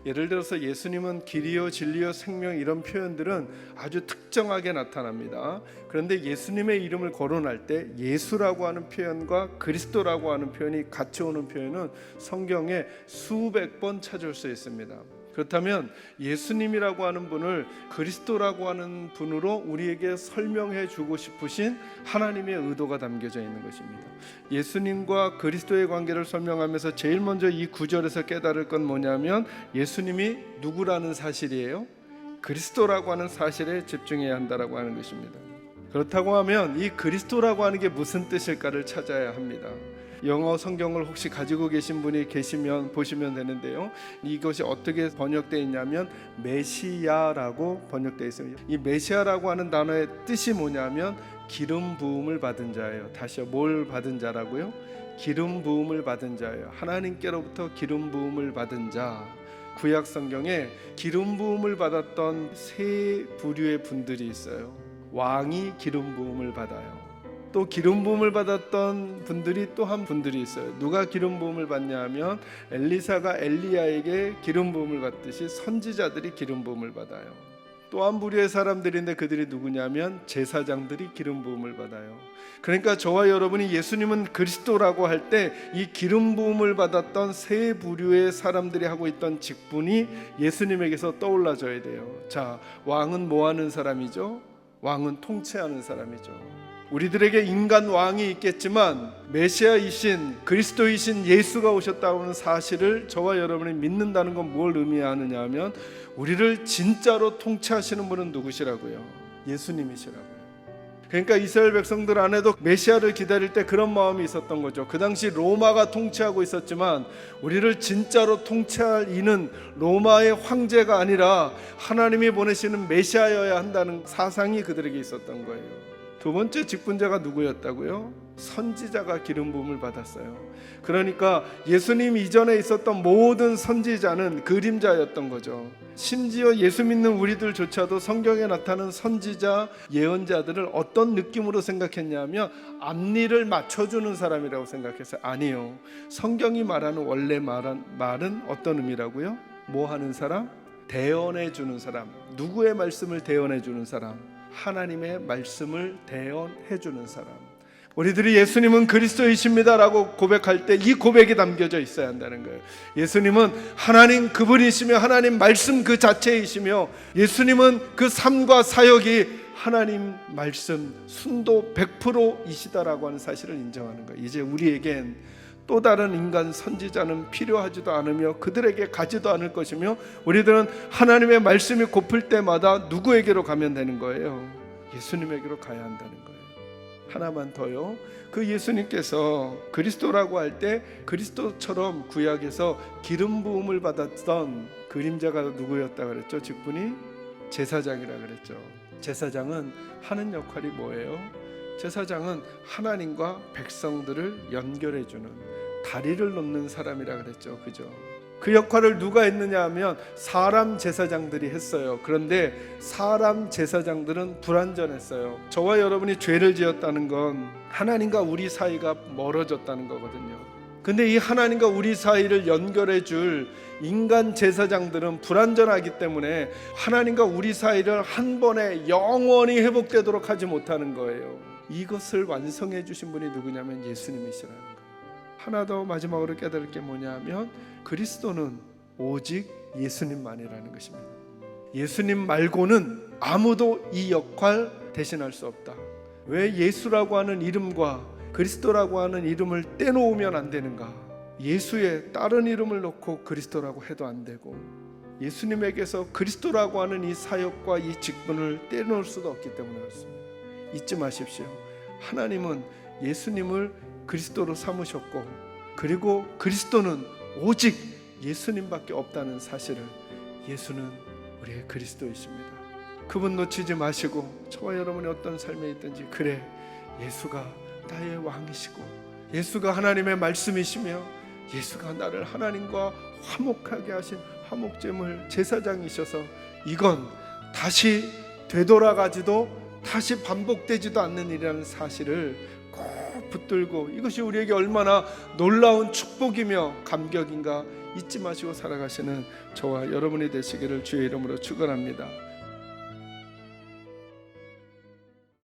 예를 들어서 예수님은 길이요 진리요 생명 이런 표현들은 아주 특정하게 나타납니다. 그런데 예수님의 이름을 거론할 때 예수라고 하는 표현과 그리스도라고 하는 표현이 같이 오는 표현은 성경에 수백 번 찾을 수 있습니다. 그렇다면 예수님이라고 하는 분을 그리스도라고 하는 분으로 우리에게 설명해 주고 싶으신 하나님의 의도가 담겨져 있는 것입니다. 예수님과 그리스도의 관계를 설명하면서 제일 먼저 이 구절에서 깨달을 건 뭐냐면 예수님이 누구라는 사실이에요. 그리스도라고 하는 사실에 집중해야 한다라고 하는 것입니다. 그렇다고 하면 이 그리스도라고 하는 게 무슨 뜻일까를 찾아야 합니다. 영어 성경을 혹시 가지고 계신 분이 계시면 보시면 되는데요, 이것이 어떻게 번역되어 있냐면 메시아라고 번역되어 있습니다. 이 메시아라고 하는 단어의 뜻이 뭐냐면 기름 부음을 받은 자예요. 다시요, 뭘 받은 자라고요? 기름 부음을 받은 자예요. 하나님께로부터 기름 부음을 받은 자. 구약 성경에 기름 부음을 받았던 세 부류의 분들이 있어요. 왕이 기름 부음을 받아요. 또 기름 부음을 받았던 분들이 또 한 분들이 있어요. 누가 기름 부음을 받냐 하면 엘리사가 엘리야에게 기름 부음을 받듯이 선지자들이 기름 부음을 받아요. 또 한 부류의 사람들인데 그들이 누구냐면 제사장들이 기름 부음을 받아요. 그러니까 저와 여러분이 예수님은 그리스도라고 할 때 이 기름 부음을 받았던 세 부류의 사람들이 하고 있던 직분이 예수님에게서 떠올라져야 돼요. 자, 왕은 뭐 하는 사람이죠? 왕은 통치하는 사람이죠. 우리들에게 인간 왕이 있겠지만 메시아이신 그리스도이신 예수가 오셨다고 하는 사실을 저와 여러분이 믿는다는 건 뭘 의미하느냐 하면 우리를 진짜로 통치하시는 분은 누구시라고요? 예수님이시라고요. 그러니까 이스라엘 백성들 안에도 메시아를 기다릴 때 그런 마음이 있었던 거죠. 그 당시 로마가 통치하고 있었지만 우리를 진짜로 통치할 이는 로마의 황제가 아니라 하나님이 보내시는 메시아여야 한다는 사상이 그들에게 있었던 거예요. 두 번째 직분자가 누구였다고요? 선지자가 기름 부음을 받았어요. 그러니까 예수님 이전에 있었던 모든 선지자는 그림자였던 거죠. 심지어 예수 믿는 우리들조차도 성경에 나타나는 선지자, 예언자들을 어떤 느낌으로 생각했냐면 앞니를 맞춰주는 사람이라고 생각했어요. 아니요. 성경이 말하는 원래 말은 어떤 의미라고요? 뭐 하는 사람? 대언해주는 사람. 누구의 말씀을 대언해주는 사람? 하나님의 말씀을 대언해주는 사람. 우리들이 예수님은 그리스도이십니다라고 고백할 때 이 고백이 담겨져 있어야 한다는 거예요. 예수님은 하나님 그분이시며 하나님 말씀 그 자체이시며 예수님은 그 삶과 사역이 하나님 말씀 순도 100%이시다라고 하는 사실을 인정하는 거예요. 이제 우리에겐 또 다른 인간 선지자는 필요하지도 않으며 그들에게 가지도 않을 것이며 우리들은 하나님의 말씀이 고플 때마다 누구에게로 가면 되는 거예요? 예수님에게로 가야 한다는 거예요. 하나만 더요. 그 예수님께서 그리스도라고 할 때 그리스도처럼 구약에서 기름 부음을 받았던 그림자가 누구였다 그랬죠? 직분이 제사장이라 그랬죠. 제사장은 하는 역할이 뭐예요? 제사장은 하나님과 백성들을 연결해 주는 다리를 놓는 사람이라 그랬죠. 그죠? 그 역할을 누가 했느냐 하면 사람 제사장들이 했어요. 그런데 사람 제사장들은 불완전했어요. 저와 여러분이 죄를 지었다는 건 하나님과 우리 사이가 멀어졌다는 거거든요. 근데 이 하나님과 우리 사이를 연결해 줄 인간 제사장들은 불완전하기 때문에 하나님과 우리 사이를 한 번에 영원히 회복되도록 하지 못하는 거예요. 이것을 완성해 주신 분이 누구냐면 예수님이시라는 거예요. 하나 더 마지막으로 깨달을 게 뭐냐면 그리스도는 오직 예수님만이라는 것입니다. 예수님 말고는 아무도 이 역할 대신할 수 없다. 왜 예수라고 하는 이름과 그리스도라고 하는 이름을 떼놓으면 안 되는가? 예수에 다른 이름을 놓고 그리스도라고 해도 안 되고 예수님에게서 그리스도라고 하는 이 사역과 이 직분을 떼놓을 수도 없기 때문에 그렇습니다. 잊지 마십시오. 하나님은 예수님을 그리스도로 삼으셨고 그리고 그리스도는 오직 예수님밖에 없다는 사실을 예수는 우리의 그리스도이십니다. 그분 놓치지 마시고 저와 여러분이 어떤 삶에 있든지 그래 예수가 나의 왕이시고 예수가 하나님의 말씀이시며 예수가 나를 하나님과 화목하게 하신 화목제물 제사장이셔서 이건 다시 되돌아가지도 다시 반복되지도 않는 일이라는 사실을 꼭 붙들고 이것이 우리에게 얼마나 놀라운 축복이며 감격인가 잊지 마시고 살아가시는 저와 여러분이 되시기를 주의 이름으로 축원합니다.